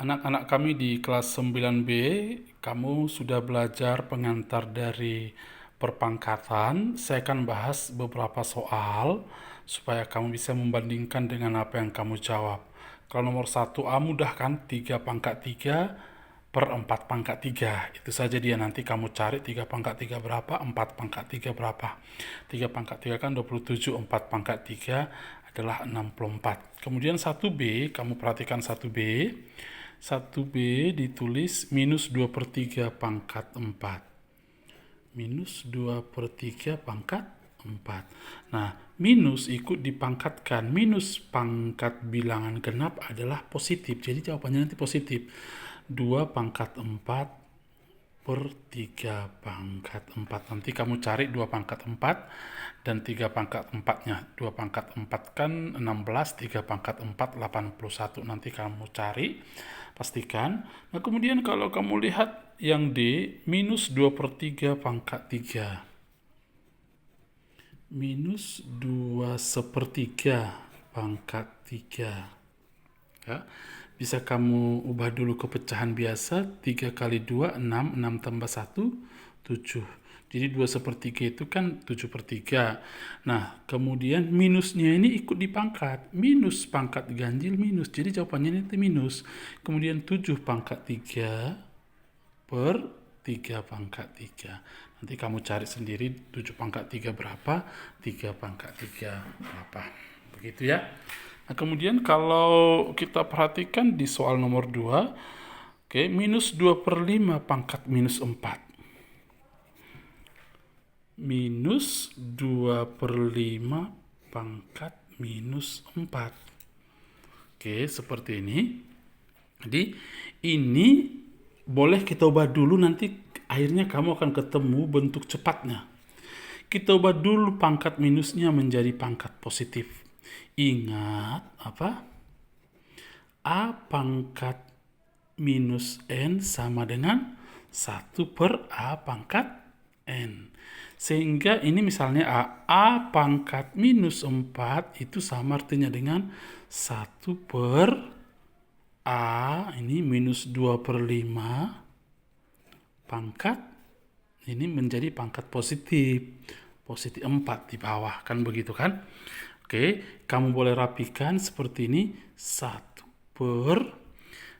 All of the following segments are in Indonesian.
Anak-anak kami di kelas 9B, kamu sudah belajar pengantar dari perpangkatan. Saya akan bahas beberapa soal supaya kamu bisa membandingkan dengan apa yang kamu jawab. Kalau nomor 1A mudah kan? 3 pangkat 3 per 4 pangkat 3. Itu saja dia, nanti kamu cari 3 pangkat 3 berapa, 4 pangkat 3 berapa. 3 pangkat 3 kan 27, 4 pangkat 3 adalah 64. Kemudian 1B, kamu perhatikan 1B. 1B ditulis minus 2 per 3 pangkat 4. Minus 2 per 3 pangkat 4. Nah, minus ikut dipangkatkan. Minus pangkat bilangan genap adalah positif. Jadi jawabannya nanti positif. 2 pangkat 4 per 3 pangkat 4. Nanti kamu cari 2 pangkat 4 dan 3 pangkat 4-nya. 2 pangkat 4 kan 16, 3 pangkat 4 81. Nanti kamu cari, pastikan. Nah, kemudian kalau kamu lihat yang D, minus 2 per 3 pangkat 3. Minus 2 sepertiga pangkat 3. Ya. Bisa kamu ubah dulu ke pecahan biasa. 3 kali 2, 6. 6 tambah 1, 7. Jadi 2 sepertiga itu kan 7 per 3. Nah, kemudian minusnya ini ikut dipangkat. Minus pangkat ganjil minus. Jadi jawabannya ini minus. Kemudian 7 pangkat 3 per 3 pangkat 3. Nanti kamu cari sendiri 7 pangkat 3 berapa, 3 pangkat 3 berapa. Begitu ya. Nah, kemudian kalau kita perhatikan di soal nomor 2, oke, minus 2 per 5 pangkat minus 4. Minus 2 per 5 pangkat minus 4. Oke, seperti ini. Jadi, ini boleh kita ubah dulu, nanti akhirnya kamu akan ketemu bentuk cepatnya. Kita ubah dulu pangkat minusnya menjadi pangkat positif. Ingat apa? A pangkat minus N sama dengan 1 per A pangkat N. Sehingga ini misalnya A pangkat minus 4 itu sama artinya dengan 1 per A, ini minus 2 per 5 pangkat, ini menjadi pangkat positif. Positif 4 di bawah, kan begitu kan? Oke, kamu boleh rapikan seperti ini. 1 per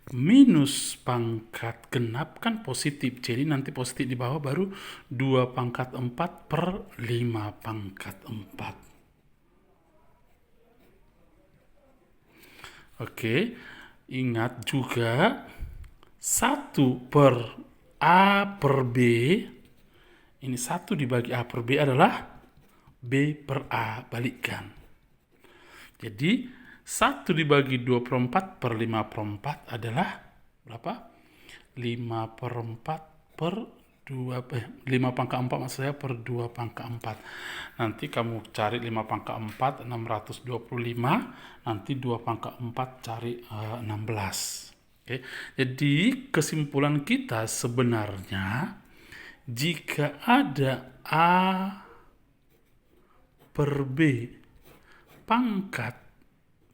minus pangkat genap kan positif. Jadi nanti positif di bawah baru 2 pangkat 4 per 5 pangkat 4. Oke, ingat juga 1 per A per B. Ini 1 dibagi A per B adalah B per A, balikkan. Jadi 1 dibagi 2 per 4 per 5 per 4 adalah berapa? 5 per 4 per 5 pangkat 4 maksud saya per 2 pangkat 4. Nanti kamu cari 5 pangkat 4, 625. Nanti 2 pangkat 4 cari 16. Oke. Jadi kesimpulan kita sebenarnya jika ada A per B pangkat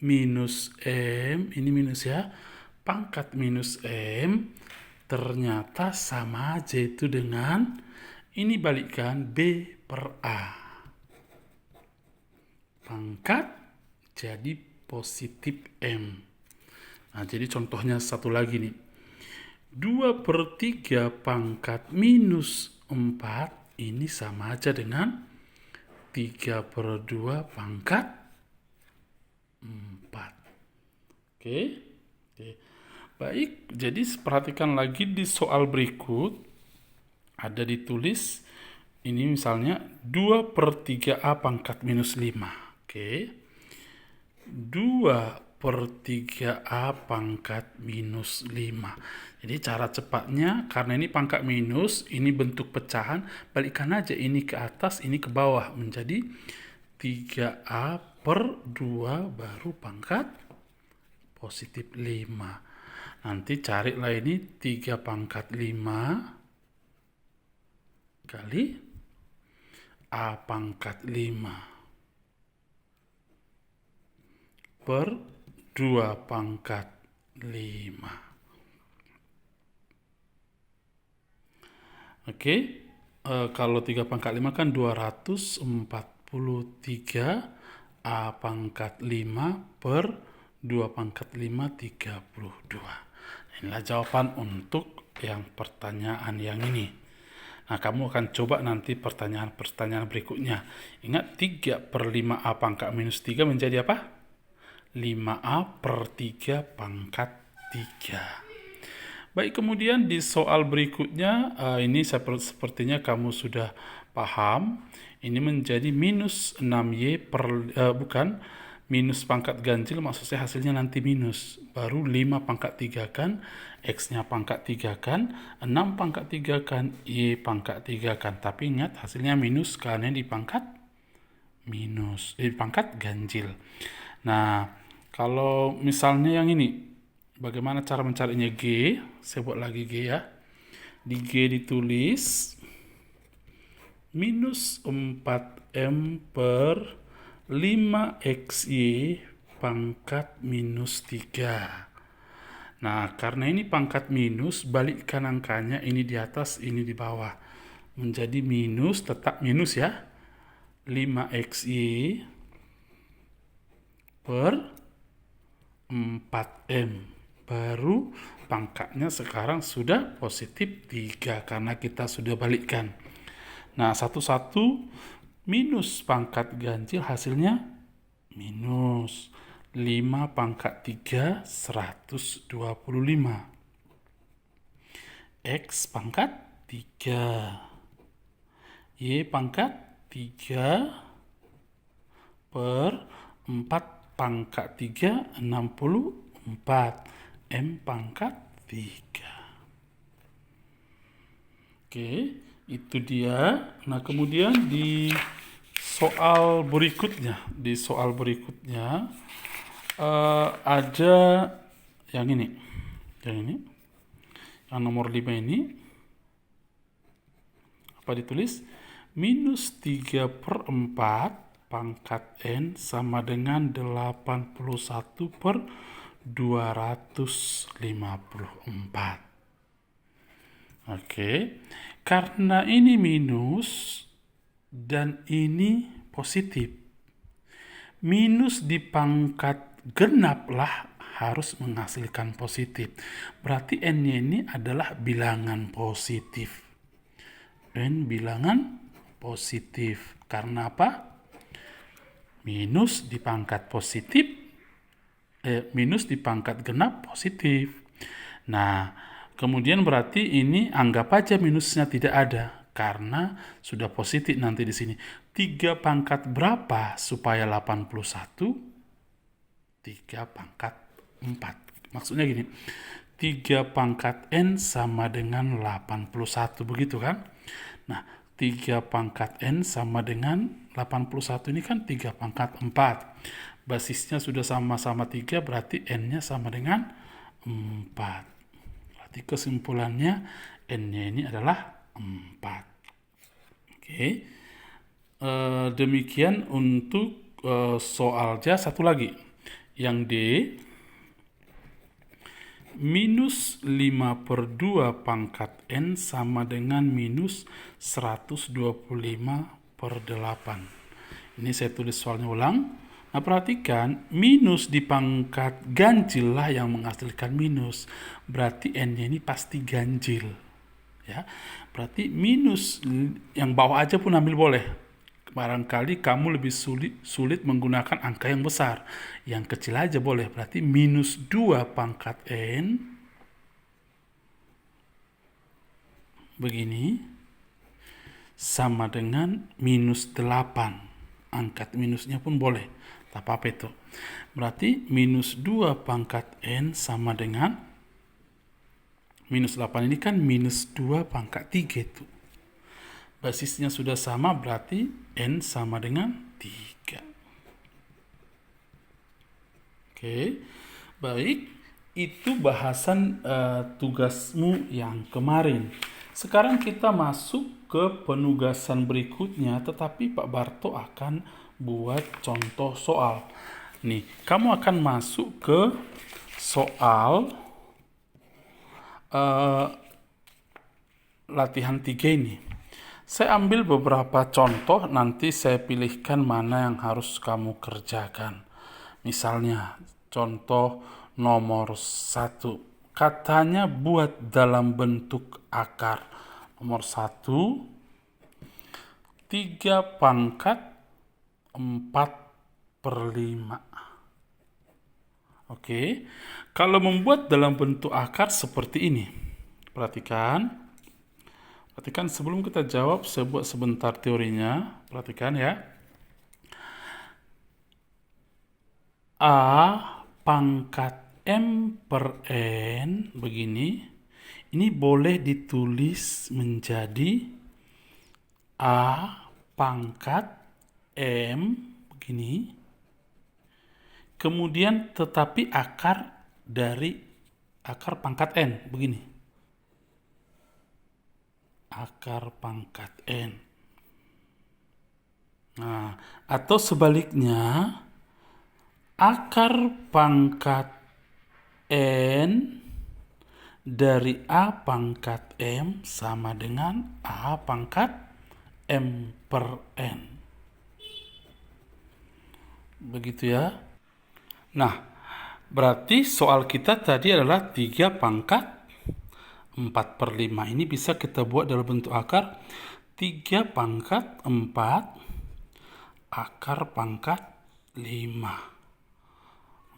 minus M, ini minus ya, pangkat minus M, ternyata sama aja itu dengan, ini balikkan B per A. Pangkat jadi positif M. Nah, jadi contohnya satu lagi nih. 2 per 3 pangkat minus 4, ini sama aja dengan 3 per 2 pangkat 4. Oke. Baik, jadi perhatikan lagi di soal berikut. Ada ditulis, ini misalnya 2 per 3A pangkat minus 5. Oke. 2 per 3A pangkat minus 5. Jadi cara cepatnya, karena ini pangkat minus, ini bentuk pecahan, balikkan aja ini ke atas, ini ke bawah, menjadi 3A per 2 baru pangkat positif 5. Nanti carilah ini 3 pangkat 5 kali A pangkat 5 per 2 pangkat 5. Oke, kalau 3 pangkat 5 kan 243 A pangkat 5 per 2 pangkat 5, 32. Inilah jawaban untuk yang pertanyaan yang ini. Nah, kamu akan coba nanti pertanyaan-pertanyaan berikutnya. Ingat, 3 per 5A pangkat minus 3 menjadi apa? 5A per 3 pangkat 3. Baik, kemudian di soal berikutnya, ini sepertinya kamu sudah paham. Ini menjadi minus 6Y bukan, minus pangkat ganjil, maksudnya hasilnya nanti minus. Baru 5 pangkat 3 kan, X-nya pangkat 3 kan, 6 pangkat 3 kan, Y pangkat 3 kan. Tapi ingat, hasilnya minus karena di pangkat pangkat ganjil. Nah, kalau misalnya yang ini, bagaimana cara mencarinya G? Saya buat lagi G ya. Di G ditulis minus 4M per 5XY pangkat minus 3. Nah, karena ini pangkat minus, balikkan angkanya, ini di atas, ini di bawah. Menjadi minus, tetap minus ya. 5XY per 4M. Baru pangkatnya sekarang sudah positif 3 karena kita sudah balikkan. Nah, satu-satu minus pangkat ganjil hasilnya minus 5 pangkat 3, 125. X pangkat 3. Y pangkat 3 per 4 pangkat 3, 64. M pangkat 3. Oke, itu dia. Nah, kemudian di soal berikutnya, ada yang ini. Yang nomor 5 ini. Apa ditulis? Minus 3 per 4 pangkat N sama dengan 81 per 254. Oke, karena ini minus dan ini positif. Minus di pangkat genap lah harus menghasilkan positif. Berarti N-nya ini adalah bilangan positif. N bilangan positif. Karena apa? Minus di pangkat positif, minus di pangkat genap positif. Nah, kemudian berarti ini anggap aja minusnya tidak ada karena sudah positif nanti di sini. 3 pangkat berapa supaya 81? 3 pangkat 4. Maksudnya gini, 3 pangkat N sama dengan 81, begitu kan? Nah, 3 pangkat N sama dengan 81 ini kan 3 pangkat 4. Basisnya sudah sama-sama 3, berarti N-nya sama dengan 4. Berarti kesimpulannya N-nya ini adalah 4. Oke. Demikian untuk soal J. Satu lagi. Yang D, minus 5 per 2 pangkat N sama dengan minus 125 per 8. Ini saya tulis soalnya ulang. Nah, perhatikan, minus di pangkat ganjil lah yang menghasilkan minus. Berarti N-nya ini pasti ganjil. Ya, berarti minus yang bawah aja pun ambil boleh. Barangkali kamu lebih sulit menggunakan angka yang besar. Yang kecil aja boleh. Berarti minus 2 pangkat N. Begini. Sama dengan minus 8. Angkat minusnya pun boleh. Tak apa-apa itu. Berarti minus 2 pangkat N sama dengan minus 8 ini kan minus 2 pangkat 3 itu. Basisnya sudah sama, berarti N sama dengan 3. Oke, baik. Itu bahasan tugasmu yang kemarin. Sekarang kita masuk ke penugasan berikutnya, tetapi Pak Barto akan buat contoh soal. Nih, kamu akan masuk ke soal latihan 3 ini. Saya ambil beberapa contoh, nanti saya pilihkan mana yang harus kamu kerjakan. Misalnya, contoh nomor 1. Katanya buat dalam bentuk akar. Nomor 1, 3 pangkat 4/5. Oke, kalau membuat dalam bentuk akar seperti ini. Perhatikan sebelum kita jawab, saya buat sebentar teorinya. Perhatikan ya. A pangkat M per N begini. Ini boleh ditulis menjadi A pangkat M begini. Kemudian tetapi akar dari akar pangkat N begini. Akar pangkat N. Nah, atau sebaliknya, akar pangkat N dari A pangkat M sama dengan A pangkat M per N. Begitu ya. Nah, berarti soal kita tadi adalah 3 pangkat 4/5. Ini bisa kita buat dalam bentuk akar 3 pangkat 4 akar pangkat 5.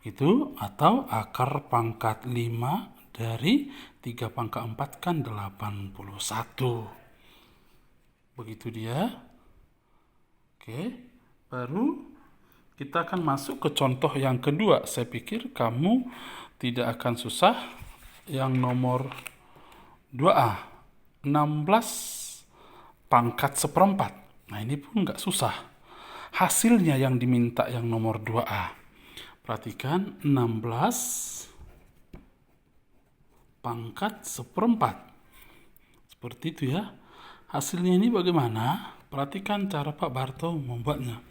Begitu, atau akar pangkat 5 dari 3 pangkat 4 kan 81. Begitu dia. Oke, baru kita akan masuk ke contoh yang kedua. Saya pikir kamu tidak akan susah. Yang nomor 2A, 16 pangkat 1/4. Nah, ini pun nggak susah. Hasilnya yang diminta yang nomor 2A. Perhatikan, 16 pangkat 1/4. Seperti itu ya. Hasilnya ini bagaimana? Perhatikan cara Pak Barto membuatnya.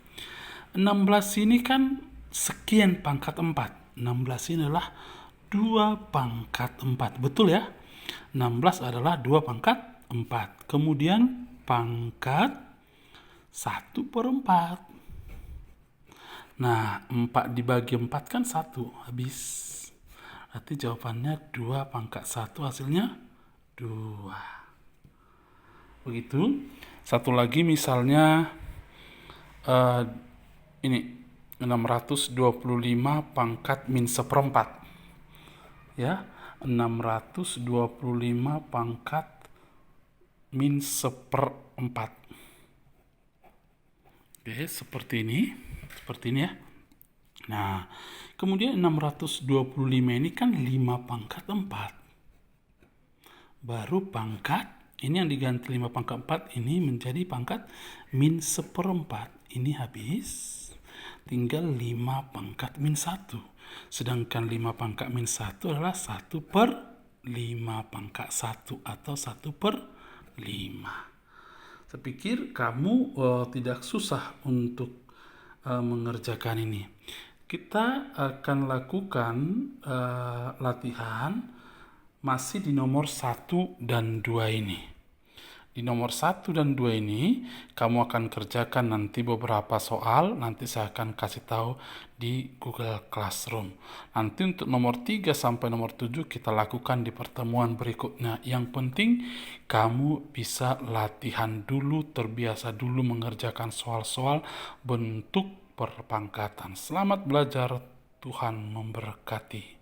16 ini kan sekian pangkat 4. 16 ini adalah 2 pangkat 4. Betul ya? 16 adalah 2 pangkat 4. Kemudian pangkat 1/4. Nah, 4 dibagi 4 kan 1. Habis. Berarti jawabannya 2 pangkat 1, hasilnya 2. Begitu. Satu lagi misalnya ini 625 pangkat -1/4. Ya, 625 pangkat -1/4. Oke, seperti ini ya. Nah, kemudian 625 ini kan 5 pangkat 4. Baru pangkat, ini yang diganti 5 pangkat 4 ini menjadi pangkat -1/4. Ini habis, tinggal 5 pangkat -1. Sedangkan 5 pangkat -1 adalah 1/5 pangkat 1 atau 1/5. Saya pikir kamu tidak susah untuk mengerjakan ini. Kita akan lakukan latihan masih di nomor 1 dan 2 ini. Di nomor 1 dan 2 ini, kamu akan kerjakan nanti beberapa soal, nanti saya akan kasih tahu di Google Classroom. Nanti untuk nomor 3 sampai nomor 7 kita lakukan di pertemuan berikutnya. Yang penting, kamu bisa latihan dulu, terbiasa dulu mengerjakan soal-soal bentuk perpangkatan. Selamat belajar, Tuhan memberkati.